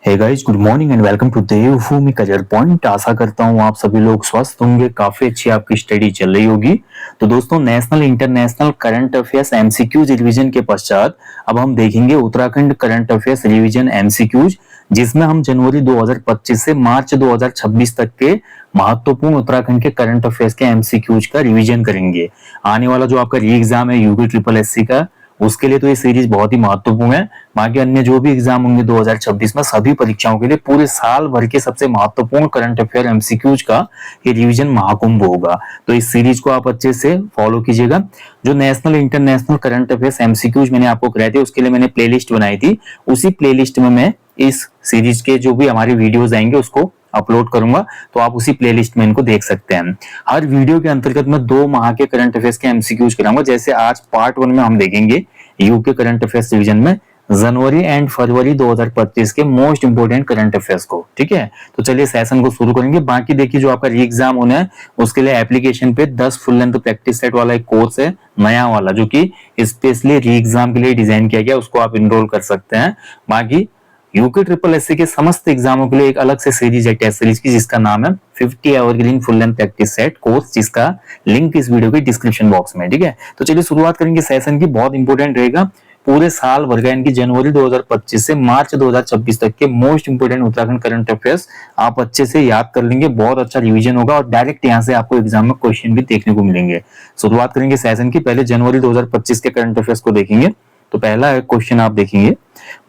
Hey guys, good morning and welcome to Devbhoomi career point. आशा करता हूँ आप सभी लोग स्वस्थ होंगे, काफी अच्छी आपकी स्टडी चल रही होगी। तो दोस्तों, national international current affairs MCQs revision के पश्चात अब हम देखेंगे Uttarakhand current affairs revision MCQs, जिसमें हम जनवरी 2025 से मार्च 2026 तक के महत्वपूर्ण उत्तराखंड के करंट अफेयर्स के एमसीक्यूज का रिवीजन करेंगे। आने वाला जो आपका री एग्जाम है यूपी ट्रिपल एससी का, उसके लिए तो ये सीरीज बहुत ही महत्वपूर्ण है। बाकी अन्य जो भी एग्जाम होंगे 2026 में, सभी परीक्षाओं के लिए पूरे साल भर के सबसे महत्वपूर्ण करंट अफेयर एमसीक्यूज का ये रिवीजन महाकुंभ होगा। तो इस सीरीज को आप अच्छे से फॉलो कीजिएगा। जो national international current affairs MCQs मैंने आपको कराए थे, उसके लिए मैंने प्लेलिस्ट बनाई थी। उसी प्लेलिस्ट में मैं इस सीरीज के जो भी हमारे वीडियोस आएंगे उसको अपलोड करूंगा, तो आप उसी प्लेलिस्ट में इनको देख सकते हैं। हर वीडियो के अंतर्गत मैं 2 माह के करंट अफेयर्स के एमसीक्यूज कराऊंगा। जैसे आज पार्ट 1 में हम देखेंगे यूके करंट अफेयर्स डिवीजन में जनवरी एंड फरवरी 2025 के मोस्ट इंपोर्टेंट करंट अफेयर्स को। ठीक है, तो चलिए सेशन को शुरू करेंगे। बाकी देखिए, जो आपका री एग्जाम होना है उसके लिए एप्लीकेशन पे 10 फुल लेंथ प्रैक्टिस सेट वाला एक कोर्स है नया वाला, जो कि स्पेशली री एग्जाम के लिए डिजाइन किया गया, उसको आप इनरोल कर सकते हैं। बाकी यूके ट्रिपल एससी के समस्त एग्जामों के लिए एक अलग से सीरीज है टेस्ट सीरीज की, जिसका नाम है 50 evergreen full length practice set course, जिसका लिंक इस वीडियो के डिस्क्रिप्शन बॉक्स में। ठीक है, तो चलिए शुरुआत करेंगे सेशन की। बहुत इंपॉर्टेंट रहेगा, पूरे साल भर का, इनकी जनवरी 2025 से मार्च 2026 तक के most important Uttarakhand current affairs आप अच्छे से याद कर लेंगे। बहुत अच्छा रिवीजन होगा और डायरेक्ट यहाँ से आपको एग्जाम में क्वेश्चन भी देखने को मिलेंगे। शुरुआत करेंगे सेशन की। पहले जनवरी 2025 के करंट अफेयर्स को देखेंगे। तो पहला क्वेश्चन आप देखेंगे,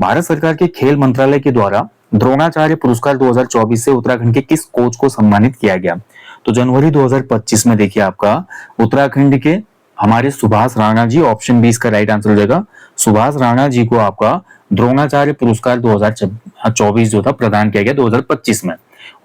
भारत सरकार के खेल मंत्रालय के द्वारा द्रोणाचार्य पुरस्कार 2024 से उत्तराखंड के किस कोच को सम्मानित किया गया? तो जनवरी 2025 में देखिए आपका उत्तराखंड के हमारे सुभाष राणा जी, ऑप्शन बी इसका राइट आंसर हो जाएगा। सुभाष राणा जी को आपका द्रोणाचार्य पुरस्कार 2024 जो था प्रदान किया गया 2025 में।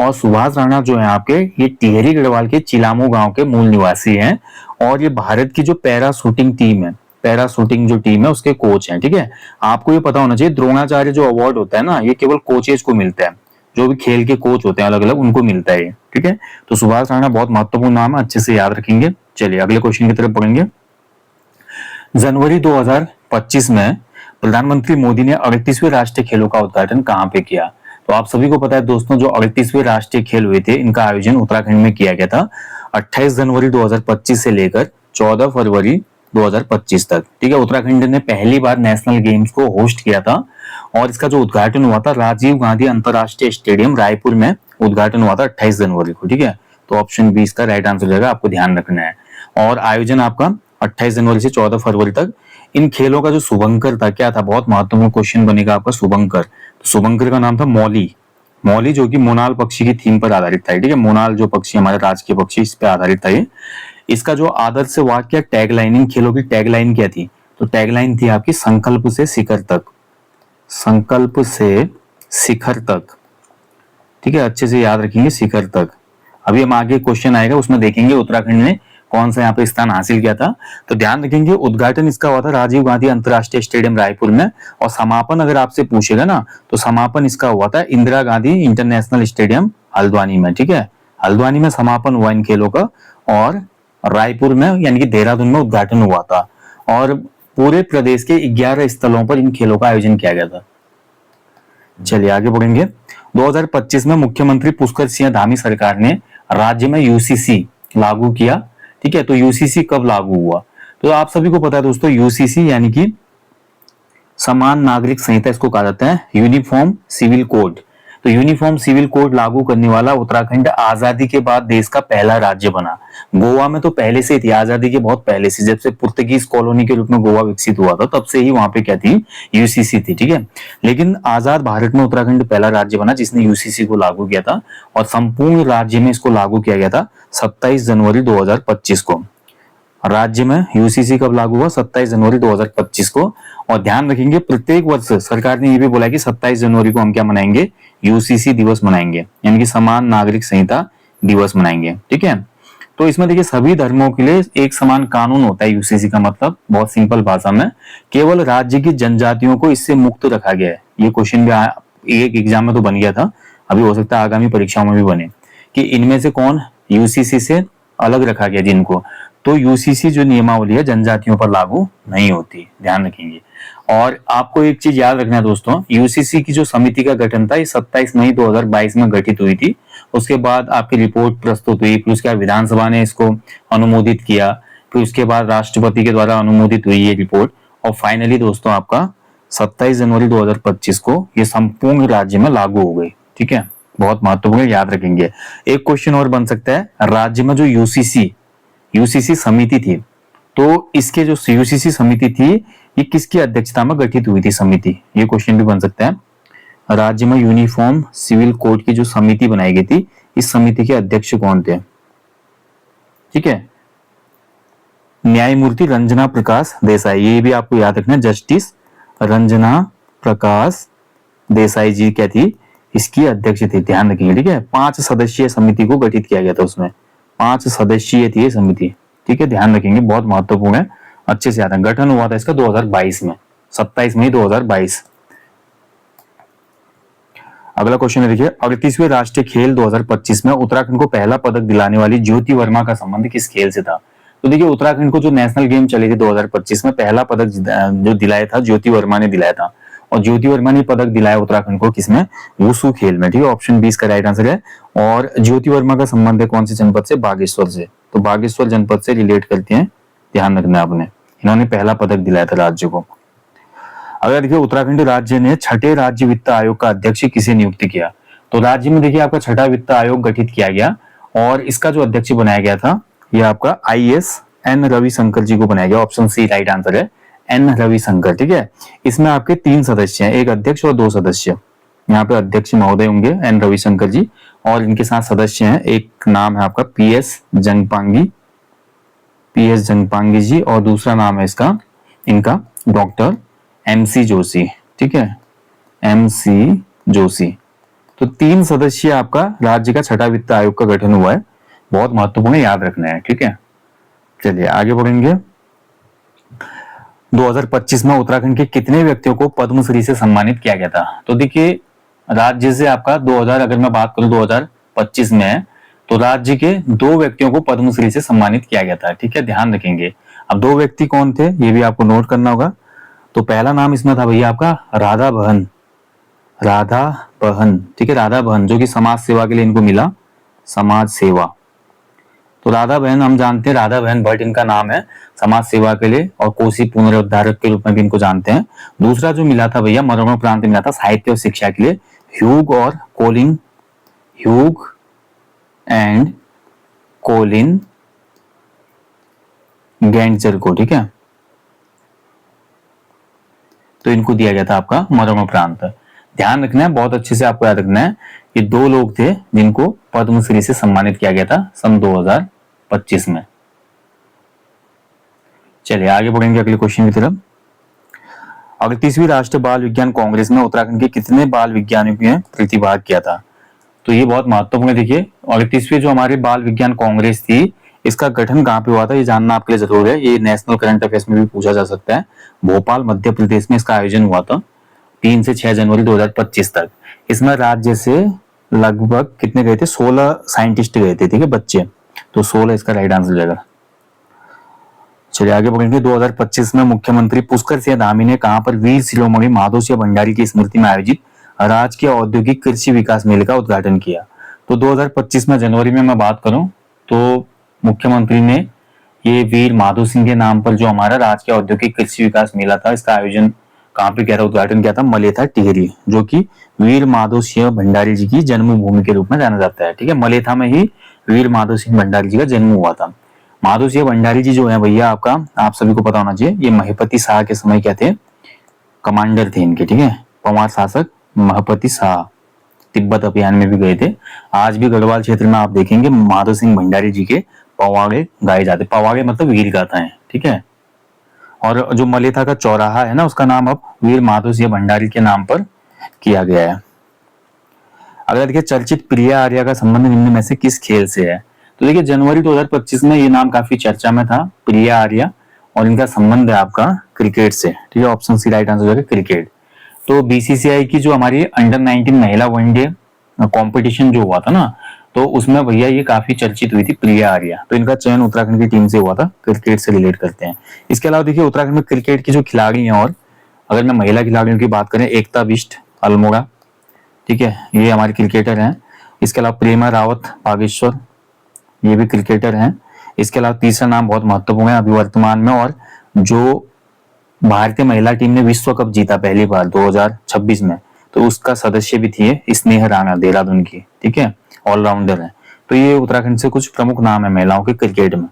और सुभाष राणा जो है आपके, ये टिहरी गढ़वाल के चिलामू गांव के मूल निवासी हैं और ये भारत की जो पैरा शूटिंग टीम है, पैरा शूटिंग जो टीम है उसके कोच हैं। ठीक है, आपको ये पता होना चाहिए द्रोणाचार्य जो अवार्ड होता है ना, ये केवल कोचेज को मिलता है, जो भी खेल के कोच होते हैं अलग अलग उनको मिलता है। ठीक है, तो सुभाष राणा बहुत महत्वपूर्ण नाम है, अच्छे से याद रखेंगे। चलिए अगले क्वेश्चन की तरफ बढ़ेंगे। जनवरी 2025 में प्रधानमंत्री मोदी ने 38वें राष्ट्रीय खेलों का उद्घाटन कहां पे किया? तो आप सभी को पता है दोस्तों, जो 38वें राष्ट्रीय खेल हुए थे, इनका आयोजन उत्तराखंड में किया गया था 28 जनवरी 2025 से लेकर 14 फरवरी 2025 तक। ठीक है, उत्तराखंड ने पहली बार नेशनल गेम्स को होस्ट किया था और इसका जो उद्घाटन हुआ था राजीव गांधी अंतरराष्ट्रीय स्टेडियम रायपुर में उद्घाटन हुआ था 28 जनवरी को। ठीक है, तो ऑप्शन बी इसका राइट आंसर रहेगा, आपको ध्यान रखना है। और आयोजन आपका 28 जनवरी से 14 फरवरी तक। इन खेलों का जो शुभंकर था, क्या था? बहुत महत्वपूर्ण क्वेश्चन बनेगा आपका शुभंकर। तो शुभंकर का नाम था मौली। मौली जो कि मोनाल पक्षी की थीम पर आधारित था। ठीक है, मोनाल जो पक्षी हमारे राजकीय पक्षी, इस पे आधारित था ये। इसका जो आदर्श वाक्य टैगलाइन, इन खेलों की टैगलाइन क्या थी? तो टैगलाइन थी आपकी संकल्प से शिखर तक, संकल्प से शिखर तक। ठीक है, अच्छे से याद रखेंगे, शिखर तक। अभी हम आगे क्वेश्चन आएगा उसमें देखेंगे उत्तराखंड ने कौन सा यहाँ पे स्थान हासिल किया था। तो ध्यान रखेंगे, उद्घाटन इसका हुआ था राजीव गांधी अंतरराष्ट्रीय स्टेडियम रायपुर में, और समापन अगर आपसे पूछेगा ना, तो समापन इसका हुआ था इंदिरा गांधी इंटरनेशनल स्टेडियम हल्द्वानी में। ठीक है, हल्द्वानी में समापन हुआ इन खेलों का और रायपुर में यानी कि देहरादून में उद्घाटन हुआ था। और पूरे प्रदेश के 11 स्थलों पर इन खेलों का आयोजन किया गया था। चलिए आगे बढ़ेंगे। 2025 में मुख्यमंत्री पुष्कर सिंह धामी सरकार ने राज्य में यूसीसी लागू किया। ठीक है, तो यूसीसी कब लागू हुआ? तो आप सभी को पता है दोस्तों, यूसीसी यानी कि समान नागरिक संहिता इसको कहा जाता है, यूनिफॉर्म सिविल कोड। तो यूनिफॉर्म सिविल कोड लागू करने वाला उत्तराखंड आजादी के बाद देश का पहला राज्य बना। गोवा में तो पहले से थी, आजादी के बहुत पहले से, जब से पुर्तगीज कॉलोनी के रूप में गोवा विकसित हुआ था, तब से ही वहां पे क्या थी? यूसीसी थी। ठीक है, लेकिन आजाद भारत में उत्तराखंड पहला राज्य बना जिसने यूसीसी को लागू किया था, और संपूर्ण राज्य में इसको लागू किया गया था 27 जनवरी 2025 को। राज्य में यूसीसी कब लागू हुआ? 27 जनवरी 2025 को। और ध्यान रखेंगे, प्रत्येक वर्ष सरकार ने ये भी बोला कि 27 जनवरी को हम क्या मनाएंगे? यूसीसी दिवस मनाएंगे, यानी कि समान नागरिक संहिता दिवस मनाएंगे। ठीक है, तो इसमें देखिए सभी धर्मों के लिए एक समान कानून होता है। यूसीसी का मतलब बहुत सिंपल भाषा में, केवल राज्य की जनजातियों को इससे मुक्त रखा गया है। ये क्वेश्चन भी एक एग्जाम में तो बन गया था, अभी हो सकता है आगामी परीक्षाओं में भी बने, कि इनमें से कौन यूसीसी से अलग रखा गया जिनको। तो यूसीसी जो नियमावली है जनजातियों पर लागू नहीं होती, ध्यान रखेंगे। और आपको एक चीज याद रखना है दोस्तों, यूसीसी की जो समिति का गठन था ये 27 मई 2022 में गठित हुई थी। उसके बाद आपकी रिपोर्ट प्रस्तुत हुई, फिर उसके बाद विधानसभा ने इसको अनुमोदित किया, फिर उसके बाद राष्ट्रपति के द्वारा अनुमोदित हुई ये रिपोर्ट, और फाइनली दोस्तों आपका 27 जनवरी 2025 को ये संपूर्ण राज्य में लागू हो गई। ठीक है, बहुत महत्वपूर्ण, याद रखेंगे। एक क्वेश्चन और बन सकता है, राज्य में जो यूसीसी समिति थी, तो इसके जो यूसीसी समिति थी ये किसकी अध्यक्षता में गठित हुई थी समिति, ये क्वेश्चन भी बन सकता है। राज्य में यूनिफॉर्म सिविल कोड की जो समिति बनाई गई थी, इस समिति के अध्यक्ष कौन थे? ठीक है, न्यायमूर्ति रंजना प्रकाश देसाई, ये भी आपको याद रखना है, जस्टिस रंजना प्रकाश देसाई जी क्या थी, इसकी अध्यक्ष थी, ध्यान रखिए। ठीक है, 5 सदस्यीय समिति को गठित किया गया था, उसमें 5 सदस्यीय थी समिति। ठीक है, ध्यान रखेंगे, बहुत महत्वपूर्ण है, अच्छे से याद है। गठन हुआ था इसका 2022 में, 27 मई 2022। अगला क्वेश्चन है, देखिए, 38वें राष्ट्रीय खेल 2025 में उत्तराखंड को पहला पदक दिलाने वाली ज्योति वर्मा का संबंध किस खेल से था? तो देखिए, उत्तराखंड को जो नेशनल गेम चले थे 2025 में, पहला पदक जो दिलाया था ज्योति वर्मा ने दिलाया था, और ज्योति वर्मा ने पदक दिलाया उत्तराखंड को किसमें? वुशु खेल में। ठीक है, ऑप्शन 20 का राइट आंसर है। और ज्योति वर्मा का संबंध है कौन से जनपद से? बागेश्वर से, तो बागेश्वर जनपद से रिलेट करते हैं, ध्यान रखना आपने। इन्होंने पहला पदक दिलाया था राज्य को। अगर देखिए, उत्तराखंड राज्य ने छठे राज्य वित्त आयोग का अध्यक्ष किसे नियुक्त किया? तो राज्य में देखिए आपका छठा वित्त आयोग गठित किया गया, और इसका जो अध्यक्ष बनाया गया था ये आपका IAS एन रविशंकर जी को बनाया गया। ऑप्शन सी राइट आंसर है, एन रविशंकर। ठीक है, इसमें आपके 3 सदस्य हैं, एक अध्यक्ष और 2 सदस्य। यहाँ पे अध्यक्ष महोदय होंगे एन रविशंकर जी, और इनके साथ सदस्य हैं, एक नाम है आपका PS जंगपांगी जी, और दूसरा नाम है इनका डॉक्टर MC जोशी। ठीक है, MC जोशी। तो 3 सदस्यीय आपका राज्य का छठा वित्त आयोग का गठन हुआ है, बहुत महत्वपूर्ण, याद रखना है। ठीक है, चलिए आगे बढ़ेंगे। 2025 में उत्तराखंड के कितने व्यक्तियों को पद्मश्री से सम्मानित किया गया था? तो देखिए, राज्य से आपका 2000, अगर मैं बात करूं 2025 में, तो राज्य के 2 व्यक्तियों को पद्मश्री से सम्मानित किया गया था। ठीक है, ध्यान रखेंगे। अब 2 व्यक्ति कौन थे ये भी आपको नोट करना होगा। तो पहला नाम इसमें था भैया आपका राधा बहन। ठीक है, राधा बहन, जो कि समाज सेवा के लिए इनको मिला, समाज सेवा। तो राधा बहन, हम जानते हैं राधा बहन भट्ट इनका नाम है, समाज सेवा के लिए, और कोसी पुनरुद्धारक के रूप में भी इनको जानते हैं। दूसरा जो मिला था भैया, मरणोपरांत मिला था साहित्य और शिक्षा के लिए, ह्यूग एंड कोलिन गैंडजर को। ठीक है, तो इनको दिया गया था आपका मरणोपरांत। ध्यान रखना है, बहुत अच्छे से आपको याद रखना है, ये 2 लोग थे जिनको पद्मश्री से सम्मानित किया गया था सन 2025 में। चलिए आगे बढ़ेंगे अगले क्वेश्चन की तरफ। 38वीं राष्ट्रीय बाल विज्ञान कांग्रेस में उत्तराखंड के कितने बाल विज्ञानियों ने प्रतिभाग किया था? तो ये बहुत महत्वपूर्ण है। देखिए, 38वीं जो हमारी बाल विज्ञान कांग्रेस थी, इसका गठन कहाँ पे हुआ था ये जानना आपके लिए जरूर है। ये नेशनल करंट अफेयर्स में भी पूछा जा सकता है। भोपाल मध्य प्रदेश में इसका आयोजन हुआ था 3 से 6 जनवरी 2025 तक। इसमें राज्य से लगभग कितने गए थे? 16 साइंटिस्ट गए थे। ठीक है, बच्चे, तो 16 इसका राइट आंसर जाएगा। चलिए आगे बढ़ेंगे। 2025 में मुख्यमंत्री पुष्कर सिंह धामी ने कहां पर वीर शिरोमणि माधव सिंह भंडारी की स्मृति में आयोजित राजकीय औद्योगिक कृषि विकास मेले का उद्घाटन किया? तो 2025 में जनवरी में मैं बात करूं तो मुख्यमंत्री ने ये वीर माधव सिंह के नाम पर जो हमारा राजकीय औद्योगिक कृषि विकास मेला था, इसका आयोजन कहां पे किया था, उद्घाटन किया था मलेथा टिहरी, जो कि वीर माधव सिंह भंडारी जी की जन्मभूमि के रूप में जाना जाता है। ठीक है, मलेथा में ही वीर माधव सिंह भंडारी जी का जन्म हुआ था। माधव सिंह भंडारी जी जो है भैया आपका, आप सभी को पता होना चाहिए, ये महपति शाह के समय क्या थे? कमांडर थे इनके। ठीक है, पंवार शासक महपति शाह तिब्बत अभियान में भी गए थे। आज भी गढ़वाल क्षेत्र में आप देखेंगे माधव सिंह भंडारी जी के पवाड़े गाए जाते। पवाड़े मतलब वीर गाथा है। ठीक है, और जो मलेथा का चौराहा है ना, उसका नाम अब वीर माधव सिंह भंडारी के नाम पर किया गया है। अगर देखिए, चर्चित प्रिया आर्या का संबंध निम्न में से किस खेल से है? तो देखिए, जनवरी 2025 में ये नाम काफी चर्चा में था, प्रिया आर्या, और इनका संबंध है आपका क्रिकेट से। ठीक है, ऑप्शन सी राइट आंसर है क्रिकेट। तो BCCI की जो हमारी अंडर 19 महिला वनडे कंपटीशन जो हुआ था ना, तो उसमें भैया ये काफी चर्चित हुई थी प्रिया आर्या। तो इनका चयन उत्तराखंड की टीम से हुआ था, क्रिकेट से रिलेट करते हैं। इसके अलावा देखिए, उत्तराखंड में क्रिकेट के जो खिलाड़ी हैं और अगर मैं महिला खिलाड़ियों की बात करें, एकता बिष्ट अल्मोड़ा, ठीक है, ये हमारे क्रिकेटर हैं। इसके अलावा प्रेमा रावत बागेश्वर, ये भी क्रिकेटर हैं। इसके अलावा तीसरा नाम बहुत महत्वपूर्ण है अभी वर्तमान में, और जो भारतीय महिला टीम ने विश्व कप जीता पहली बार 2026 में, तो उसका सदस्य भी थी स्नेह राणा, देहरादून की, ठीक है, ऑलराउंडर है। तो ये उत्तराखंड से कुछ प्रमुख नाम है महिलाओं के क्रिकेट में।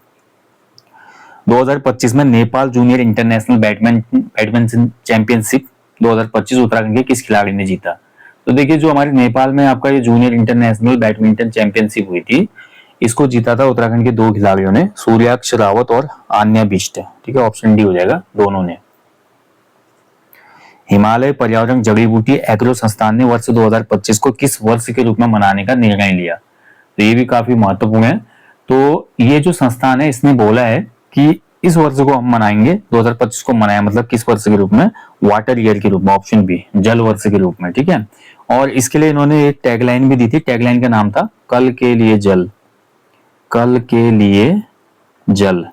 2025 में Nepal junior international badminton championship 2025 Uttarakhand के किस खिलाड़ी ने जीता? तो देखिए, जो हमारे नेपाल में आपका ये जूनियर इंटरनेशनल बैडमिंटन चैंपियनशिप हुई थी, इसको जीता था उत्तराखंड के 2 खिलाड़ियों ने, सूर्याक्ष रावत और आन्या बिष्ट, ठीक है, ऑप्शन डी हो जाएगा, दोनों ने। हिमालय पर्यावरण जड़ी बूटी एग्रो संस्थान ने वर्ष 2025 को किस वर्ष के रूप में मनाने का निर्णय लिया? तो ये भी काफी महत्वपूर्ण है। तो ये जो संस्थान है, इसने बोला है कि इस वर्ष को हम मनाएंगे, 2025 को मनाया, मतलब किस वर्ष के रूप में? वाटर ईयर के रूप में, ऑप्शन बी, जल वर्ष के रूप में, ठीक है। और इसके लिए इन्होंने एक टैगलाइन भी दी थी, टैगलाइन का नाम था कल के लिए जल, कल के लिए जल,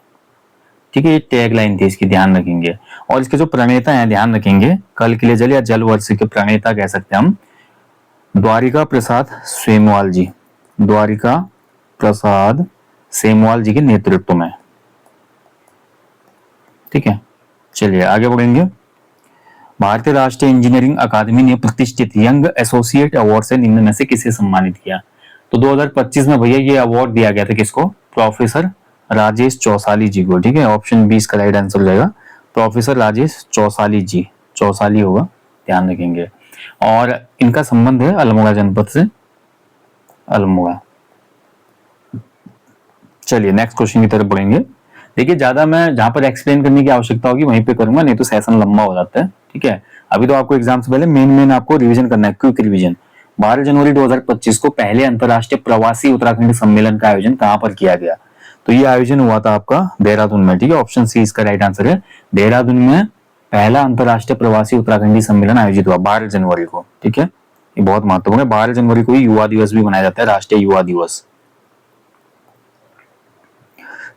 ठीक है, ये टैगलाइन थी इसकी, ध्यान रखेंगे। और इसके जो प्रणेता हैं, ध्यान रखेंगे, कल के लिए जल या जल वर्ष के प्रणेता कह सकते हैं हम द्वारिका प्रसाद सेमवाल जी, द्वारिका प्रसाद सेमवाल जी के नेतृत्व में, ठीक है। चलिए आगे बढ़ेंगे। भारतीय राष्ट्रीय इंजीनियरिंग अकादमी ने प्रतिष्ठित यंग एसोसिएट अवार्ड से निम्न में से किसे सम्मानित किया? तो 2025 में भैया ये अवार्ड दिया गया था किसको? प्रोफेसर राजेश चौसाली जी को, ठीक है, ऑप्शन बी इसका राइट आंसर हो जाएगा, प्रोफेसर राजेश चौसाली जी, चौसाली होगा, ध्यान रखेंगे। और इनका संबंध है अल्मोड़ा जनपद से, अल्मोड़ा। चलिए नेक्स्ट क्वेश्चन की तरफ बढ़ेंगे। देखिए, ज्यादा मैं जहां पर एक्सप्लेन करने की आवश्यकता होगी वहीं पे करूंगा, नहीं तो सेशन लंबा हो जाता है, ठीक है। अभी तो आपको एग्जाम से पहले मेन आपको रिवीजन करना है, क्विक रिवीजन। 12 जनवरी 2025 को पहले अंतरराष्ट्रीय प्रवासी उत्तराखंड सम्मेलन का आयोजन कहां पर किया गया? तो ये आयोजन हुआ था आपका देहरादून में, ठीक है, ऑप्शन सी इसका राइट आंसर है। देहरादून में पहला अंतरराष्ट्रीय प्रवासी उत्तराखंडी सम्मेलन आयोजित हुआ 12 जनवरी को, ठीक है, ये बहुत महत्वपूर्ण है। 12 जनवरी को ही युवा दिवस भी मनाया जाता है, राष्ट्रीय युवा दिवस।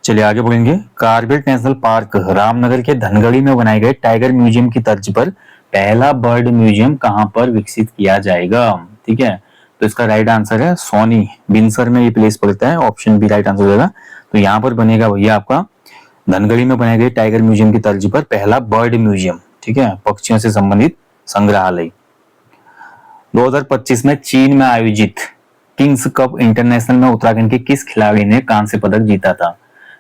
चलिए आगे बढ़ेंगे। कार्बेट नेशनल पार्क रामनगर के धनगढ़ी में बनाए गए टाइगर म्यूजियम की तर्ज पर पहला बर्ड म्यूजियम कहां पर विकसित किया जाएगा? ठीक है, तो इसका राइट आंसर है सोनी, बिनसर में ये प्लेस पड़ता है, ऑप्शन बी राइट आंसर हो जाएगा। तो यहाँ पर बनेगा भैया आपका धनगढ़ी में बनाए गए टाइगर म्यूजियम की तर्ज पर पहला बर्ड म्यूजियम, ठीक है, पक्षियों से संबंधित संग्रहालय। 2025 में चीन में आयोजित किंग्स कप इंटरनेशनल में उत्तराखंड के किस खिलाड़ी ने कांस्य पदक जीता था?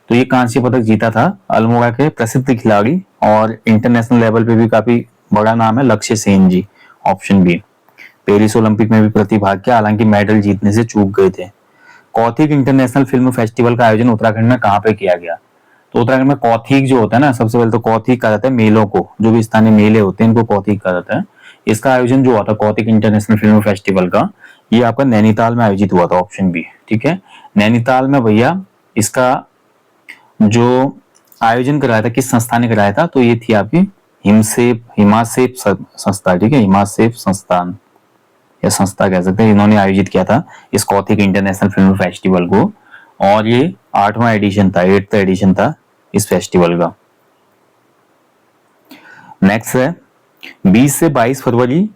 तो ये कांस्य पदक जीता था अल्मोड़ा के प्रसिद्ध खिलाड़ी और इंटरनेशनल लेवल पे भी काफी बड़ा नाम है, लक्ष्य सेन जी, ऑप्शन बी। पेरिस ओलंपिक में भी प्रतिभाग किया, हालांकि मेडल जीतने से चूक गए थे। कौथिग इंटरनेशनल फिल्म फेस्टिवल का आयोजन उत्तराखंड में कहां पे किया गया? तो उत्तराखंड में कौथिग जो होता है ना, सबसे पहले तो कौथिग कहा जाता है मेलों को, जो भी स्थानीय मेले होते हैं इनको कौथिग कहा जाता है। इसका आयोजन जो हुआ था कौथिग इंटरनेशनल फिल्म फेस्टिवल का, ये आपका नैनीताल में आयोजित हुआ था, ऑप्शन बी, ठीक है। नैनीताल में भैया इसका जो आयोजन कराया था किस संस्था ने कराया था? तो ये थी आपकी हिमासेप संस्था, ठीक है, हिमासेप संस्थान या संस्था कह सकते हैं, इन्होंने आयोजित किया था इस कौथिग इंटरनेशनल फिल्म फेस्टिवल को, और ये 8वां एडिशन था, 8th एडिशन था इस फेस्टिवल का। नेक्स्ट है 20 से 22 फरवरी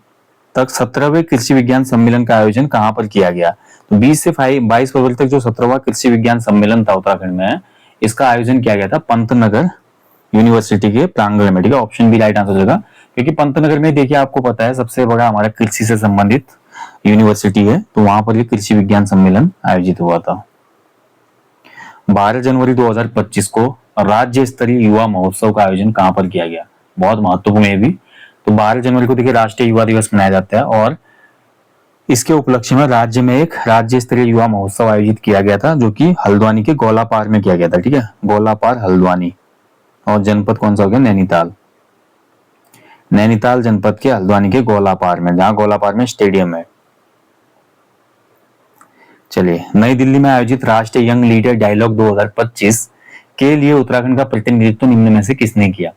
तक 17वें कृषि विज्ञान सम्मेलन का आयोजन कहां पर किया गया? तो 20 से 22 फरवरी तक जो 17वां कृषि विज्ञान सम्मेलन था उत्तराखंड में, इसका आयोजन किया गया था पंतनगर यूनिवर्सिटी के प्रांगण में, ठीक है, ऑप्शन बी राइट आंसर हो जाएगा। क्योंकि पंतनगर में देखिए आपको पता है सबसे बड़ा हमारा कृषि से संबंधित यूनिवर्सिटी है, तो वहां पर ये कृषि विज्ञान सम्मेलन आयोजित हुआ था। 12 जनवरी 2025 को राज्य स्तरीय युवा महोत्सव का आयोजन कहां पर किया गया? बहुत महत्वपूर्ण है भी। तो 12 जनवरी को देखिए राष्ट्रीय युवा दिवस मनाया जाता है, और इसके उपलक्ष्य में राज्य में एक राज्य स्तरीय युवा महोत्सव आयोजित किया गया था, जो कि हल्द्वानी के गोलापार में किया गया था, ठीक है, गोलापार हल्द्वानी। और जनपद कौन सा हो गया? नैनीताल, नैनीताल जनपद के हल्द्वानी के गोलापार में, जहां गोलापार में स्टेडियम है। चलिए, नई दिल्ली में आयोजित राष्ट्रीय यंग लीडर डायलॉग 2025 के लिए उत्तराखंड का प्रतिनिधित्व निम्न में से किसने किया?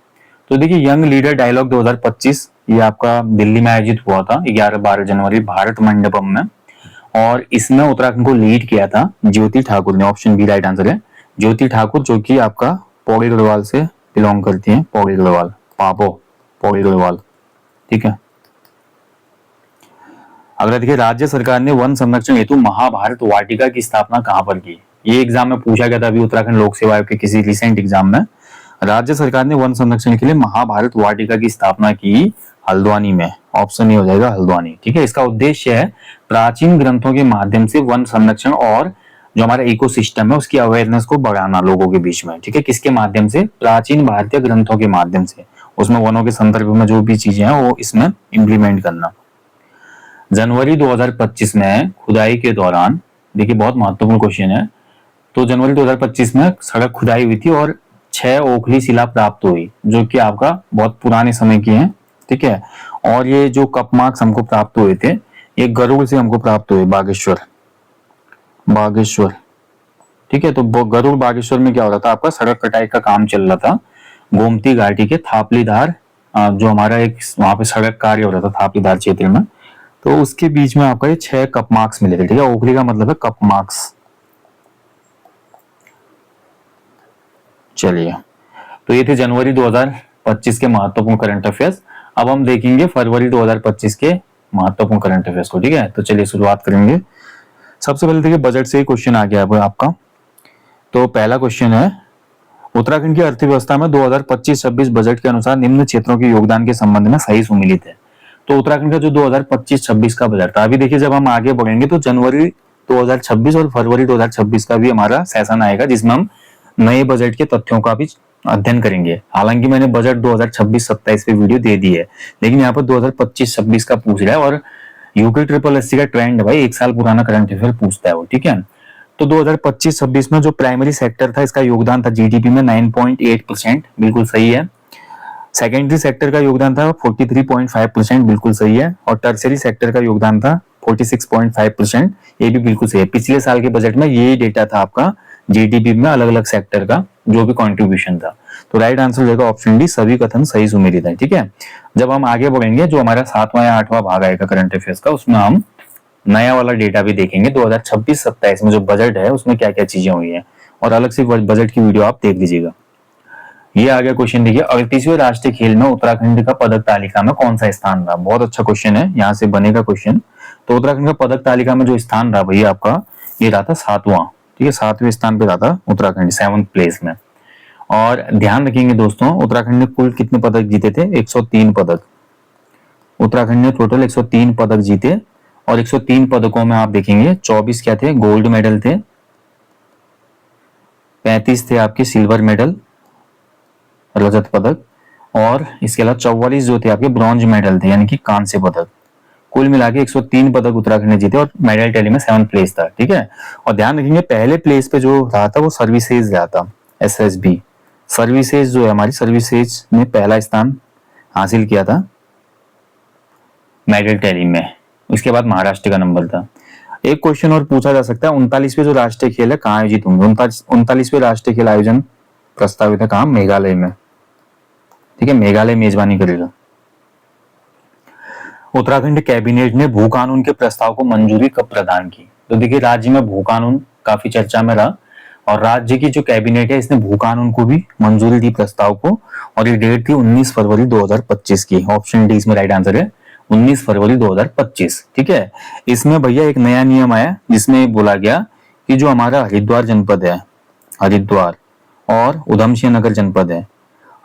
तो देखिए यंग लीडर डायलॉग 2025 ये आपका दिल्ली में आयोजित हुआ था 11-12 जनवरी भारत मंडपम में, और इसमें उत्तराखंड को लीड किया था ज्योति ठाकुर ने, ऑप्शन बी राइट आंसर है, ज्योति ठाकुर, जो कि आपका पौड़ी गढ़वाल से बिलोंग करती है, पौड़ी गढ़वाल, पापो पौड़ी गढ़वाल, ठीक है। अगला देखिए, राज्य सरकार ने वन संरक्षण हेतु महाभारत वाटिका की स्थापना कहां पर की? ये एग्जाम में पूछा गया था अभी उत्तराखंड लोक सेवा आयोग के किसी रिसेंट एग्जाम में। राज्य सरकार ने वन संरक्षण के लिए महाभारत वाटिका की स्थापना की हल्द्वानी में। ऑप्शन ए हो जाएगा हल्द्वानी। ठीक है, इसका उद्देश्य है प्राचीन ग्रंथों के माध्यम से वन संरक्षण और जो हमारा इकोसिस्टम है उसकी अवेयरनेस को बढ़ाना लोगों के बीच में। ठीक है, किसके माध्यम से? प्राचीन भारतीय ग्रंथों के माध्यम से, उसमें वनों के संदर्भ में जो भी चीजें हैं वो इसमें इम्प्लीमेंट करना। जनवरी 2025 में खुदाई के दौरान, देखिए बहुत महत्वपूर्ण क्वेश्चन है, तो जनवरी 2025 में सड़क खुदाई हुई थी और 6 ओखली शिला प्राप्त हुई, जो कि आपका बहुत पुराने समय की है। ठीक है, और ये जो कप मार्क्स हमको प्राप्त हुए थे ये गरुड़ से हमको प्राप्त हुए, बागेश्वर। ठीक है, तो गरुड़ बागेश्वर में क्या हो रहा था, आपका सड़क कटाई का काम चल रहा था। गोमती घाटी के थापलीधार, जो हमारा एक वहां पे सड़क कार्य हो रहा था थापलीधार क्षेत्र में, तो उसके बीच में आपका ये 6 कप मार्क्स मिले थे। ठीक है, ओखली का मतलब है कप मार्क्स। चलिए, तो ये थे जनवरी 2025 के महत्वपूर्ण करंट अफेयर्स। अब हम देखेंगे फरवरी 2025 के महत्वपूर्ण करंट अफेयर्स को। ठीक है, तो चलिए शुरुआत करेंगे। सबसे पहले देखिए बजट से ही क्वेश्चन आ गया है आपका। तो पहला क्वेश्चन है, उत्तराखंड की अर्थव्यवस्था में 2025-26 बजट के अनुसार निम्न क्षेत्रों के योगदान के संबंध में सही सुमेलित है। तो उत्तराखंड का जो 2025-26 का बजट था, अभी देखिए जब हम आगे बढ़ेंगे तो जनवरी 2026 और फरवरी 2026 का भी हमारा सेशन आएगा जिसमें हम नए बजट के तथ्यों का भी अध्ययन करेंगे। हालांकि मैंने बजट 2026-27 पे वीडियो दे दी है, लेकिन यहाँ पर 2025-26 का पूछ रहा है और यूके ट्रिपल एससी का ट्रेंड भाई 1 साल पुराना करंट अफेयर पूछता है वो। ठीक है, तो 2025-26 में जो प्राइमरी सेक्टर था इसका योगदान था जीडीपी में 9.8%, बिल्कुल सही है। सेकेंडरी सेक्टर का योगदान था 43.5%, बिल्कुल सही है। और टर्सरी सेक्टर का योगदान था 46.5%, ये भी बिल्कुल सही है। पिछले साल के बजट में ये डेटा था आपका जीडीपी में अलग अलग सेक्टर का जो भी कंट्रीब्यूशन था। तो राइट आंसर हो जाएगा ऑप्शन डी, सभी कथन सही सुमेलित है। ठीक है, जब हम आगे बढ़ेंगे जो हमारा 7वां या 8वां भाग आएगा करंट अफेयर्स का, उसमें हम नया वाला डेटा भी देखेंगे 2026-27 में जो बजट है उसमें क्या क्या चीजें हुई है, और अलग से बजट की वीडियो आप देख लीजिएगा। ये आ गया क्वेश्चन, देखिए 38वें राष्ट्रीय खेल में उत्तराखंड का पदक तालिका में कौन सा स्थान रहा? बहुत अच्छा क्वेश्चन है, यहाँ से बनेगा क्वेश्चन। तो उत्तराखंड का पदक तालिका में जो स्थान रहा भैया आपका, ये रहा था 7वां। ठीक है, 7वें स्थान पे रहा था उत्तराखंड, 7th प्लेस में। और ध्यान रखेंगे दोस्तों, उत्तराखंड ने कुल कितने पदक जीते थे? 103 पदक। उत्तराखंड ने टोटल 103 पदक जीते, और 103 पदकों में आप देखेंगे 24 क्या थे? गोल्ड मेडल थे, 35 थे आपके सिल्वर मेडल, रजत पदक, और इसके अलावा 44 जो थे आपके ब्रॉन्ज मेडल थे, यानी कि कांस्य पदक। कुल मिला के 103 पदक उत्तराखंड ने जीते और मेडल टैली में 7th प्लेस था। ठीक है, और ध्यान रखेंगे पहले प्लेस पे जो रहा था वो सर्विसेज रहा था, एसएसबी सर्विसेज जो है हमारी, सर्विसेज ने पहला स्थान हासिल किया था मेडल टैली में। उसके बाद महाराष्ट्र का नंबर था। एक क्वेश्चन और पूछा जा सकता है, 39वें जो राष्ट्रीय खेल है कहाँ आयोजित होंगे? 39वें राष्ट्रीय खेल आयोजन प्रस्तावित है कहाँ? मेघालय में। ठीक है, मेघालय मेजबानी करेगा। उत्तराखंड कैबिनेट ने भू कानून के प्रस्ताव को मंजूरी कब प्रदान की? तो देखिए राज्य में भू कानून काफी चर्चा में रहा, और राज्य की जो कैबिनेट है इसने भू कानून को भी मंजूरी दी प्रस्ताव को, और ये डेट थी 19 फरवरी 2025 की। ऑप्शन डी इसमें राइट आंसर है, 19 फरवरी 2025। ठीक है, इसमें भैया एक नया नियम आया जिसमें बोला गया कि जो हमारा हरिद्वार जनपद है, हरिद्वार और उधमसिंह नगर जनपद है,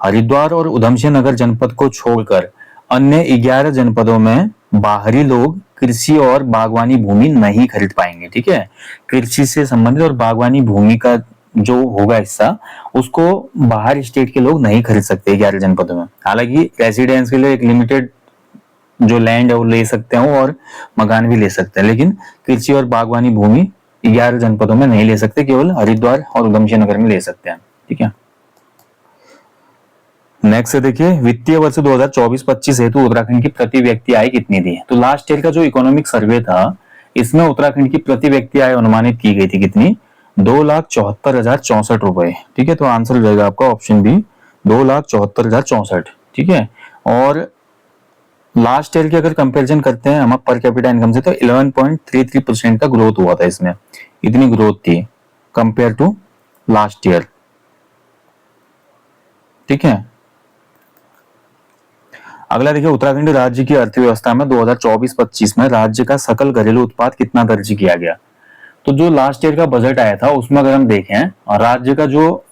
हरिद्वार और उधमसिंह नगर जनपद को छोड़कर अन्य 11 जनपदों में बाहरी लोग कृषि और बागवानी भूमि नहीं खरीद पाएंगे। ठीक है, कृषि से संबंधित और बागवानी भूमि का जो होगा हिस्सा, उसको बाहर स्टेट के लोग नहीं खरीद सकते 11 जनपदों में। हालांकि रेसिडेंस के लिए एक लिमिटेड जो लैंड है वो ले सकते हैं और मकान भी ले सकते हैं, लेकिन कृषि और बागवानी भूमि 11 जनपदों में नहीं ले सकते, केवल हरिद्वार और उधमसिंह नगर में ले सकते हैं। ठीक है, नेक्स्ट देखिए, वित्तीय वर्ष 2024-25 हेतु उत्तराखंड की प्रति व्यक्ति आय कितनी थी? तो लास्ट ईयर का जो इकोनॉमिक सर्वे था इसमें उत्तराखंड की प्रति व्यक्ति आय अनुमानित की गई थी कितनी? 2,74,064 रुपए। ठीक है, तो आंसर हो जाएगा आपका ऑप्शन बी, 2,74,064। ठीक है, और लास्ट ईयर की अगर कंपैरिजन करते हैं हम पर कैपिटा इनकम से, तो 11.33% का ग्रोथ हुआ था इसमें, इतनी ग्रोथ थी कंपेयर टू लास्ट ईयर। ठीक है, अगला देखिए, उत्तराखंड राज्य की अर्थव्यवस्था में 2024-25 में राज्य का सकल घरेलू उत्पाद कितना दर्ज किया गया। तो जो लास्ट ईयर का बजट आया था उसमें अगर हम देखें, राज्य का जो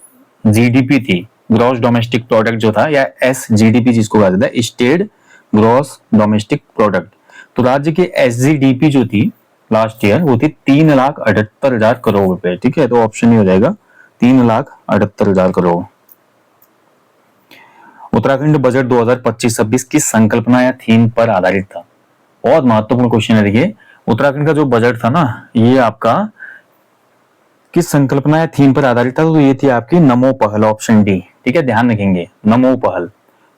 जीडीपी थी, ग्रॉस डोमेस्टिक प्रोडक्ट जो था, या एसजीडीपी जिसको कहा जाता है, स्टेट ग्रॉस डोमेस्टिक प्रोडक्ट, तो राज्य की एसजीडीपी जो थी लास्ट ईयर वो थी 3,78,000 करोड़ रुपए। ठीक है, तो ऑप्शन ही हो जाएगा 3,78,000 करोड़। उत्तराखंड बजट 2025-26 किस संकल्पना या थीम पर आधारित था। बहुत महत्वपूर्ण क्वेश्चन है। देखिए, उत्तराखंड का जो बजट था ना, ये आपका किस संकल्पना या थीम पर आधारित था, तो ये थी आपकी नमो पहल, ऑप्शन डी। ठीक है, ध्यान रखेंगे, नमो पहल।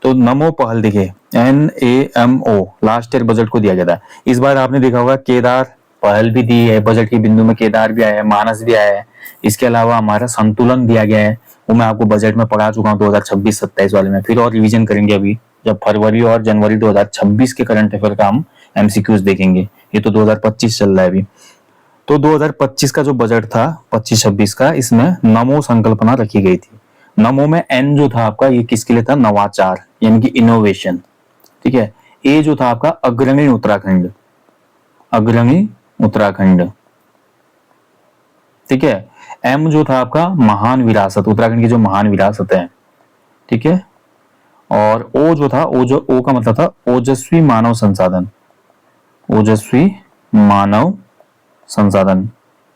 तो नमो पहल देखिए, NAMO लास्ट ईयर बजट को दिया गया था। इस बार आपने देखा होगा केदार पहल भी दी है, बजट के बिंदु में केदार भी आया है, मानस भी आया है। इसके अलावा हमारा संतुलन दिया गया है, वो मैं आपको बजट में पढ़ा चुका हूँ 2026-27 वाले में, फिर और रिवीजन करेंगे अभी जब फरवरी और जनवरी 2026 के करंट अफेयर का हम MCQs देखेंगे। ये तो 2025 चल रहा है अभी। तो 2025 का जो बजट था 25-26 का, इसमें नमो संकल्पना रखी गई थी। नमो में N जो था आपका, ये किसके लिए था, नवाचार यानी कि इनोवेशन। ठीक है, A जो था आपका अग्रणी उत्तराखंड, अग्रणी उत्तराखंड। ठीक है, M जो था आपका महान विरासत, उत्तराखंड की जो महान विरासत है। ठीक है, और O जो था, O का मतलब था ओजस्वी मानव संसाधन, ओजस्वी मानव संसाधन,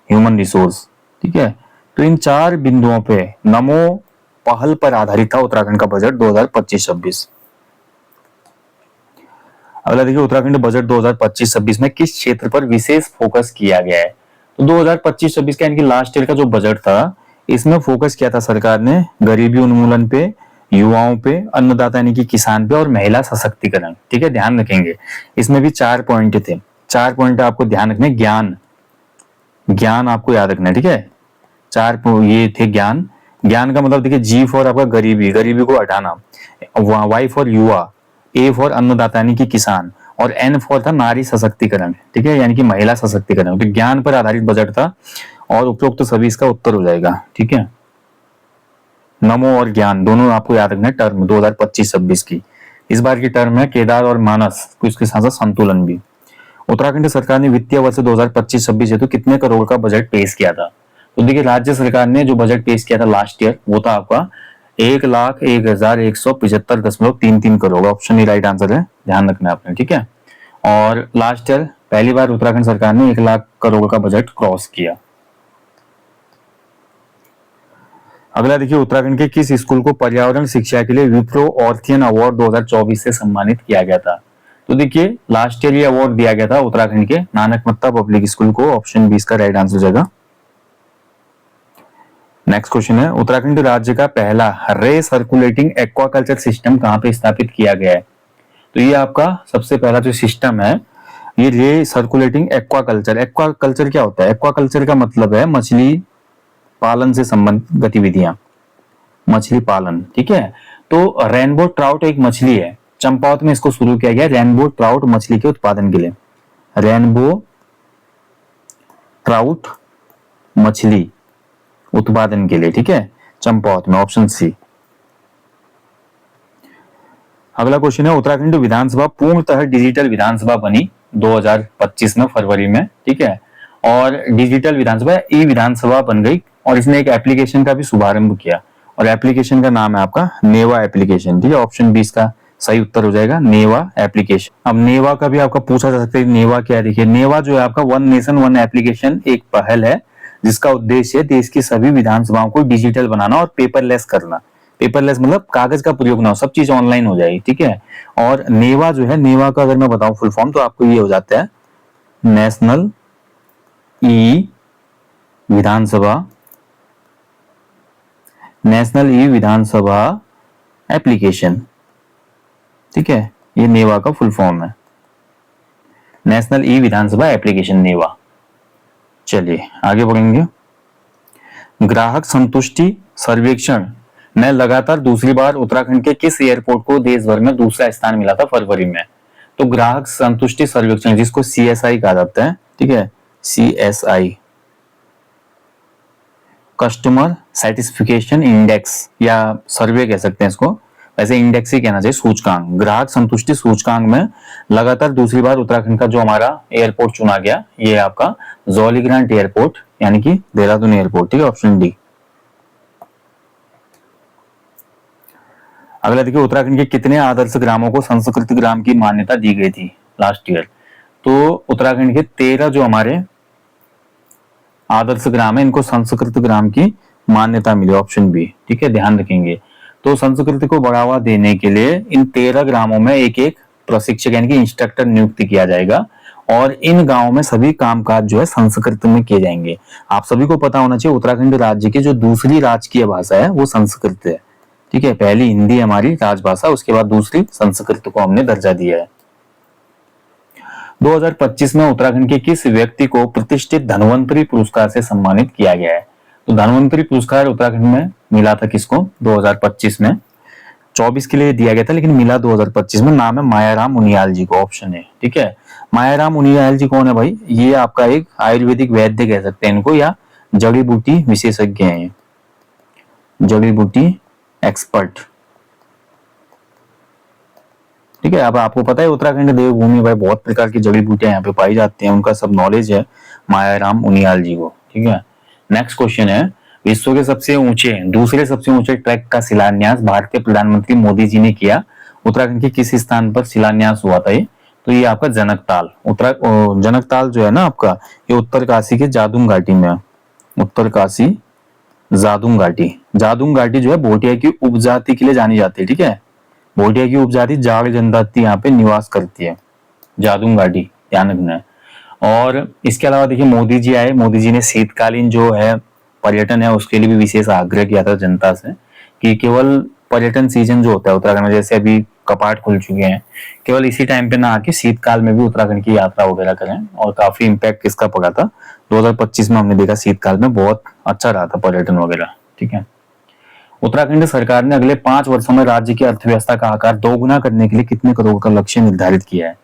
ह्यूमन रिसोर्स। ठीक है, तो इन चार बिंदुओं पे नमो पहल पर आधारित था उत्तराखंड का बजट 2025-26। अगला देखिए, उत्तराखंड बजट 2025-26 में किस क्षेत्र पर विशेष फोकस किया गया है। तो 2025-26 का यानी कि लास्ट ईयर का जो बजट था, इसमें फोकस किया था सरकार ने गरीबी उन्मूलन पे, युवाओं पे, अन्नदाता यानी कि किसान पे, और महिला सशक्तिकरण। ठीक है, ध्यान रखेंगे, इसमें भी 4 पॉइंट थे। 4 पॉइंट आपको ध्यान रखने, ज्ञान आपको याद रखना है। ठीक है, 4 ये थे ज्ञान। ज्ञान का मतलब देखिए, G फॉर आपका गरीबी, गरीबी को हटाना, Y फॉर युवा, A फॉर अन्नदाता यानी कि किसान, और N फॉर था नारी सशक्तिकरण। ठीक है, यानी कि महिला सशक्तिकरण। तो ज्ञान पर आधारित बजट था और उपरोक्त तो सभी इसका उत्तर हो जाएगा। ठीक है, नमो और ज्ञान दोनों आपको याद रखना है टर्म 2025-26 की। इस बार की टर्म है केदार और मानस, उसके साथ साथ संतुलन भी। उत्तराखंड सरकार ने वित्तीय वर्ष 2025-26 हेतु कितने करोड़ का बजट पेश किया था। तो देखिए, राज्य सरकार ने जो बजट पेश किया था लास्ट ईयर, वो था आपका 1,01,175.33 करोड़। ऑप्शन ही राइट आंसर है, ध्यान रखना है आपने। ठीक है, और लास्ट ईयर पहली बार उत्तराखंड सरकार ने 1 लाख करोड़ का बजट क्रॉस किया। अगला देखिए, उत्तराखंड के किस स्कूल को पर्यावरण शिक्षा के लिए विप्रो ऑर्थियन अवार्ड 2024 से सम्मानित किया गया था। तो देखिए, लास्ट ईयर ये अवार्ड दिया गया था उत्तराखंड के नानक मत्ता पब्लिक स्कूल को। ऑप्शन 20 का राइट आंसर हो जाएगा। नेक्स्ट क्वेश्चन है, उत्तराखंड राज्य का पहला रे सर्कुलेटिंग एक्वाकल्चर सिस्टम कहां पे स्थापित किया गया है। तो ये आपका सबसे पहला जो सिस्टम है, ये रे सर्कुलेटिंग एक्वाकल्चर। एक्वाकल्चर क्या होता है, एक्वाकल्चर का मतलब है मछली पालन से संबंधित गतिविधियां, मछली पालन। ठीक है, तो रेनबो ट्राउट एक मछली है, चंपावत में इसको शुरू किया गया रेनबो ट्राउट मछली के उत्पादन के लिए, रेनबो ट्राउट मछली उत्पादन के लिए। ठीक है, चंपावत में, ऑप्शन सी। अगला क्वेश्चन है, उत्तराखंड विधानसभा पूर्णतः डिजिटल विधानसभा बनी 2025 में फरवरी में। ठीक है, और डिजिटल विधानसभा ई विधानसभा बन गई, और इसने एक एप्लीकेशन का भी शुभारंभ किया, और एप्लीकेशन का नाम है आपका नेवा एप्लीकेशन। ठीक है, ऑप्शन 20 का सही उत्तर हो जाएगा, नेवा एप्लीकेशन। अब नेवा का भी आपका पूछा जा सकता है, नेवा क्या है। देखिए, नेवा जो है आपका वन नेशन वन एप्लीकेशन एक पहल है जिसका उद्देश्य देश की सभी विधानसभाओं को डिजिटल बनाना और पेपरलेस करना। पेपरलेस मतलब कागज का प्रयोग ना हो, सब चीज ऑनलाइन हो जाएगी। ठीक है, और नेवा जो है, नेवा का अगर मैं बताऊं फुल फॉर्म, तो आपको ये हो जाता है नेशनल ई विधानसभा, नेशनल ई विधानसभा एप्लीकेशन। ठीक है, ये नेवा का फुल फॉर्म है, नेशनल ई विधानसभा एप्लीकेशन, नेवा। चलिए आगे बढ़ेंगे। ग्राहक संतुष्टि सर्वेक्षण में लगातार दूसरी बार उत्तराखंड के किस एयरपोर्ट को देश भर में दूसरा स्थान मिला था फरवरी में। तो ग्राहक संतुष्टि सर्वेक्षण, जिसको CSI कहा जाता है। ठीक है, CSI, कस्टमर सेटिस्फिकेशन इंडेक्स या सर्वे कह सकते हैं इसको, वैसे इंडेक्स ही कहना चाहिए, सूचकांक। ग्राहक संतुष्टि सूचकांक में लगातार दूसरी बार उत्तराखंड का जो हमारा एयरपोर्ट चुना गया, ये आपका जौलीग्रांट एयरपोर्ट यानी कि देहरादून एयरपोर्ट, ठीक है, ऑप्शन डी। अगला देखिए, उत्तराखंड के कितने आदर्श ग्रामों को संस्कृत ग्राम की मान्यता दी गई थी लास्ट ईयर? तो उत्तराखंड के 13 जो हमारे आदर्श ग्राम है, इनको संस्कृत ग्राम की मान्यता मिली, ऑप्शन बी, ठीक है, ध्यान रखेंगे। तो संस्कृति को बढ़ावा देने के लिए इन 13 ग्रामों में एक एक प्रशिक्षक यानी कि इंस्ट्रक्टर नियुक्त किया जाएगा और इन गांवों में सभी कामकाज जो है संस्कृत में किए जाएंगे। आप सभी को पता होना चाहिए उत्तराखंड राज्य की जो दूसरी राजकीय भाषा है वो संस्कृत है, ठीक है। पहली हिंदी हमारी राजभाषा, उसके बाद दूसरी संस्कृत को हमने दर्जा दिया है। 2025 में उत्तराखंड के किस व्यक्ति को प्रतिष्ठित धन्वंतरी पुरस्कार से सम्मानित किया गया है? तो धन्वंतरी पुरस्कार उत्तराखंड में मिला था किसको 2025 में? 24 के लिए दिया गया था लेकिन मिला 2025 में। नाम है मायाराम उनियाल जी को, ऑप्शन है, ठीक है। मायाराम उनियाल जी कौन है भाई? ये आपका एक आयुर्वेदिक वैद्य कह सकते हैं इनको, या जड़ी बूटी विशेषज्ञ हैं, जड़ी बूटी एक्सपर्ट, ठीक है। अब आपको पता है उत्तराखंड देवभूमि भाई, बहुत प्रकार की जड़ी बूटियां यहाँ पे पाई जाती हैं, उनका सब नॉलेज है मायाराम उनियाल जी को, ठीक है। नेक्स्ट क्वेश्चन है, विश्व के सबसे ऊंचे दूसरे सबसे ऊंचे ट्रैक का शिलान्यास भारतीय प्रधानमंत्री मोदी जी ने किया, उत्तराखंड के किस स्थान पर शिलान्यास हुआ था ये? तो ये आपका जनकताल, जनकताल जो है ना आपका, ये उत्तरकाशी के जादूम घाटी में है, उत्तरकाशी जादूम घाटी। जादूम घाटी जो है भोटिया की उपजाति के लिए जानी जाती है, ठीक है। भोटिया की उपजाति जाट जनजाति यहाँ पे निवास करती है, जादूम घाटी, ध्यान रखना है। और इसके अलावा देखिए मोदी जी आए, मोदी जी ने शीतकालीन जो है पर्यटन है उसके लिए भी विशेष आग्रह किया था जनता से कि केवल पर्यटन सीजन जो होता है उत्तराखंड में, जैसे अभी कपाट खुल चुके हैं, केवल इसी टाइम पे ना आके शीतकाल में भी उत्तराखंड की यात्रा वगैरह करें। और काफी इम्पैक्ट किसका पड़ा था 2025 में, हमने देखा शीतकाल में बहुत अच्छा रहा था पर्यटन वगैरह, ठीक है। उत्तराखंड सरकार ने अगले 5 वर्षों में राज्य की अर्थव्यवस्था का आकार दोगुना करने के लिए कितने करोड़ का लक्ष्य निर्धारित किया है?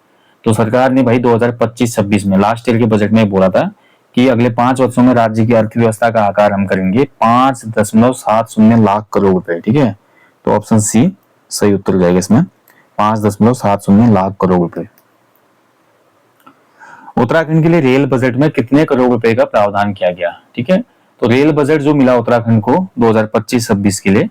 तो सरकार ने भाई 2025-26 में लास्ट ईयर के बजट में बोला था कि अगले 5 वर्षों में राज्य की अर्थव्यवस्था का आकार हम करेंगे 5.70 लाख करोड़ रुपए, ठीक है। तो ऑप्शन सी सही उत्तर जाएगा इसमें, 5.70 लाख करोड़ रुपए। उत्तराखंड के लिए रेल बजट में कितने करोड़ रुपए का प्रावधान किया गया? ठीक है, तो रेल बजट जो मिला उत्तराखंड को 2025-26 के लिए,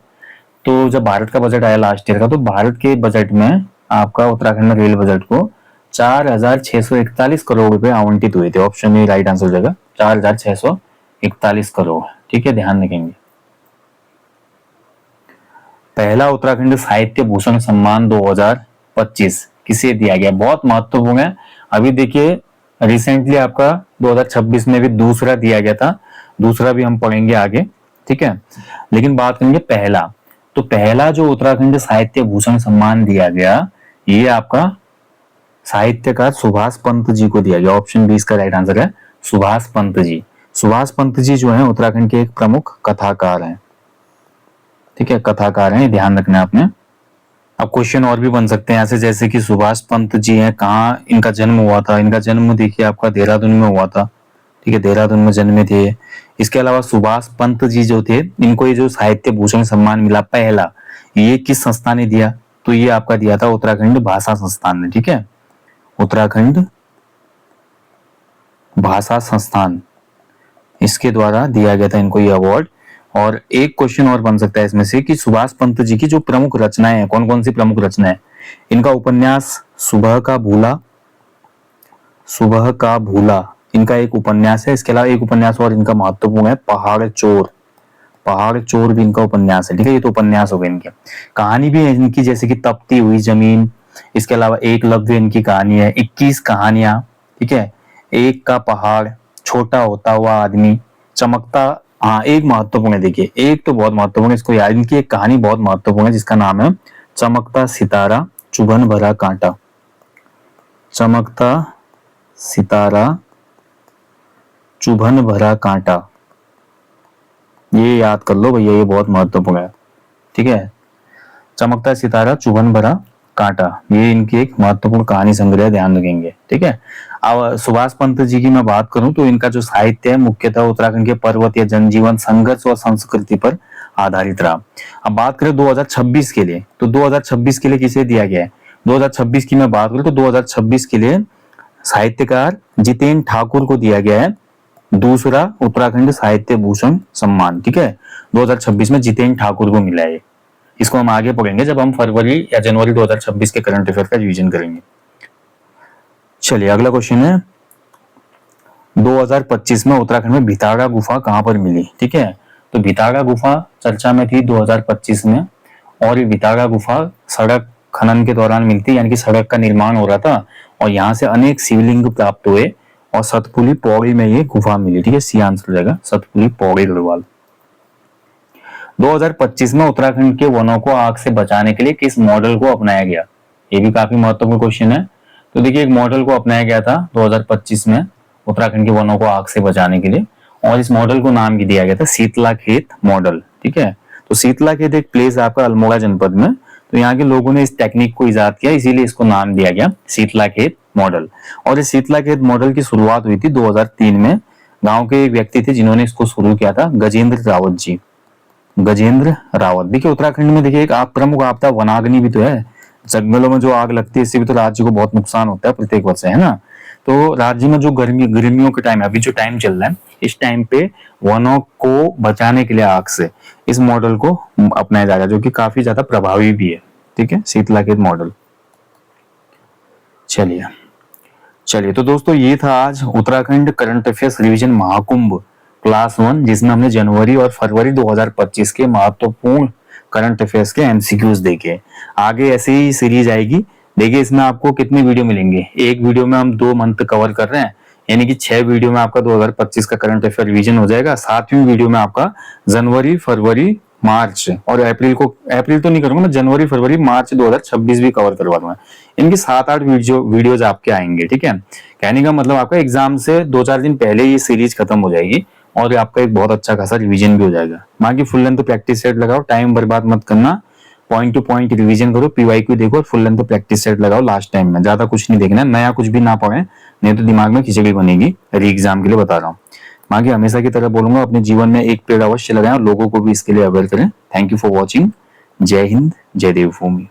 तो जब भारत का बजट आया लास्ट ईयर का, तो भारत के बजट में आपका उत्तराखंड में रेल बजट को 4,641 करोड़ रुपए आवंटित हुए थे। ऑप्शन ए राइट आंसर हो जाएगा, 4,641 करोड़, ठीक है, ध्यान रखेंगे। पहला उत्तराखंड साहित्य भूषण सम्मान 2025 किसे दिया गया? बहुत महत्वपूर्ण है। अभी देखिए रिसेंटली आपका 2026 में भी दूसरा दिया गया था, दूसरा भी हम पढ़ेंगे आगे, ठीक है। लेकिन बात करेंगे पहला, तो पहला जो उत्तराखंड साहित्य भूषण सम्मान दिया गया, ये आपका साहित्यकार सुभाष पंत जी को दिया गया। ऑप्शन बी इसका राइट आंसर है, सुभाष पंत जी। सुभाष पंत जी जो है उत्तराखंड के एक प्रमुख कथाकार हैं, ठीक है, कथाकार हैं, ध्यान रखना है आपने। अब क्वेश्चन और भी बन सकते हैं ऐसे, जैसे कि सुभाष पंत जी हैं, कहाँ इनका जन्म हुआ था? इनका जन्म देखिए आपका देहरादून में हुआ था, ठीक है, देहरादून में जन्मे थे। इसके अलावा सुभाष पंत जी जो थे, इनको ये जो साहित्य भूषण सम्मान मिला पहला, ये किस संस्था ने दिया? तो ये आपका दिया था उत्तराखंड भाषा संस्थान ने, ठीक है, उत्तराखंड भाषा संस्थान, इसके द्वारा दिया गया था इनको ये अवार्ड। और एक क्वेश्चन और बन सकता है इसमें से कि सुभाष पंत जी की जो प्रमुख रचनाएं हैं, कौन कौन सी प्रमुख रचनाएं? इनका उपन्यास सुबह का भूला, सुबह का भूला इनका एक उपन्यास है। इसके अलावा एक उपन्यास और इनका महत्वपूर्ण है, पहाड़ चोर, पहाड़ चोर भी इनका उपन्यास है, ठीक है। ये तो उपन्यास हो गए इनके। कहानी भी है इनकी, जैसे कि तपती हुई जमीन, इसके अलावा एकलव्य इनकी कहानी है, 21 कहानियां, ठीक है, एक का पहाड़, छोटा होता हुआ आदमी, चमकता, हाँ एक महत्वपूर्ण है, देखिए एक तो बहुत महत्वपूर्ण है, इसको याद, इनकी एक कहानी बहुत महत्वपूर्ण है जिसका नाम है चमकता सितारा चुभन भरा कांटा, चमकता सितारा चुभन भरा कांटा, ये याद कर लो भैया, ये बहुत महत्वपूर्ण है, ठीक है, चमकता सितारा चुभन भरा कांटा, ये इनकी एक महत्वपूर्ण कहानी संग्रह, ध्यान रखेंगे, ठीक है। अब सुभाष पंत जी की मैं बात करूं तो इनका जो साहित्य है मुख्यतः उत्तराखंड के पर्वतीय जनजीवन, संघर्ष और संस्कृति पर आधारित रहा। अब बात करें 2026 के लिए, तो 2026 के लिए किसे दिया गया है? 2026 की मैं बात करूं तो 2026 के लिए साहित्यकार जितेंद्र ठाकुर को दिया गया है दूसरा उत्तराखंड साहित्य भूषण सम्मान। ठीक है, 2026 में जितेंद्र ठाकुर को मिला है। इसको हम आगे पढ़ेंगे जब हम फरवरी या जनवरी 2026 के करंट अफेयर का रिवीजन करेंगे। चलिए अगला क्वेश्चन है, 2025 में उत्तराखंड में भिताड़ा गुफा कहां पर मिली? ठीक है, तो भिताड़ा गुफा चर्चा में थी 2025 में, और ये भिताड़ा गुफा सड़क खनन के दौरान मिलती, यानी कि सड़क का निर्माण हो रहा था और यहाँ से अनेक शिवलिंग प्राप्त हुए और सतपुली पौड़ी में ये गुफा मिली। ठीक है, सी आंसर हो जाएगा सतपुली पौड़ी गढ़वाल। 2025 में उत्तराखंड के वनों को आग से बचाने के लिए किस मॉडल को अपनाया गया? ये भी काफी महत्वपूर्ण क्वेश्चन है। तो देखिए एक मॉडल को अपनाया गया था 2025 में उत्तराखंड के वनों को आग से बचाने के लिए, और इस मॉडल को नाम भी दिया गया था शीतला खेत मॉडल। ठीक है, तो शीतला खेत एक प्लेस है आपका अल्मोड़ा जनपद में, तो यहाँ के लोगों ने इस टेक्निक को इजाद किया, इसीलिए इसको नाम दिया गया शीतला खेत मॉडल। और इस शीतला खेत मॉडल की शुरुआत हुई थी 2003 में। गांव के एक व्यक्ति थे जिन्होंने इसको शुरू किया था, गजेंद्र रावत जी, गजेंद्र रावत। देखिए उत्तराखंड में देखिए एक प्रमुख आपदा वनाग्नि भी तो है, जंगलों में जो आग लगती है इससे भी तो राज्य को बहुत नुकसान होता है प्रत्येक वर्ष, है ना। तो राज्य में जो गर्मियों के टाइम, अभी जो टाइम चल रहा है, इस टाइम पे वनों को बचाने के लिए आग से इस मॉडल को अपनाया जाएगा, जो कि काफी ज्यादा प्रभावी भी है। ठीक है, शीतला खेत मॉडल। चलिए तो दोस्तों ये था आज Uttarakhand current affairs revision Mahakumbh class 1, जिसमें हमने जनवरी और फरवरी 2025 के महत्वपूर्ण करंट अफेयर्स के एमसीक्यूज देखे। आगे ऐसे ही सीरीज आएगी। देखिए इसमें आपको कितने वीडियो मिलेंगे, एक वीडियो में हम 2 मंथ कवर कर रहे हैं, यानी कि 6 वीडियो में आपका 2025 का करंट अफेयर रिवीजन हो जाएगा। 7वीं वीडियो में आपका जनवरी, फरवरी, मार्च और अप्रैल तो नहीं करूंगा मैं, जनवरी, फरवरी, मार्च 2026 भी कवर करवा दूंगा। इनकी 7-8 वीडियोज आपके आएंगे। ठीक है, कहने का मतलब आपका एग्जाम से 2-4 दिन पहले ये सीरीज खत्म हो जाएगी और आपका एक बहुत अच्छा खासा रिवीजन भी हो जाएगा। बाकी फुल लेंथ प्रैक्टिस सेट लगाओ, टाइम बर्बाद मत करना, पॉइंट टू पॉइंट रिवीजन करो, पीवाईक्यू देखो और फुल लेंथ प्रैक्टिस सेट लगाओ लास्ट टाइम में। ज्यादा कुछ नहीं देखना है, नया कुछ भी ना पढ़े, नहीं तो दिमाग में खिचड़ी बनेगी। री एग्जाम के लिए बता रहा हूँ। बाकी हमेशा की तरह बोलूंगा, अपने जीवन में एक पेड़ अवश्य लगाएं और लोगों को भी इसके लिए अवेयर करें। Thank you for watching. जय हिंद, जय देवभूमि।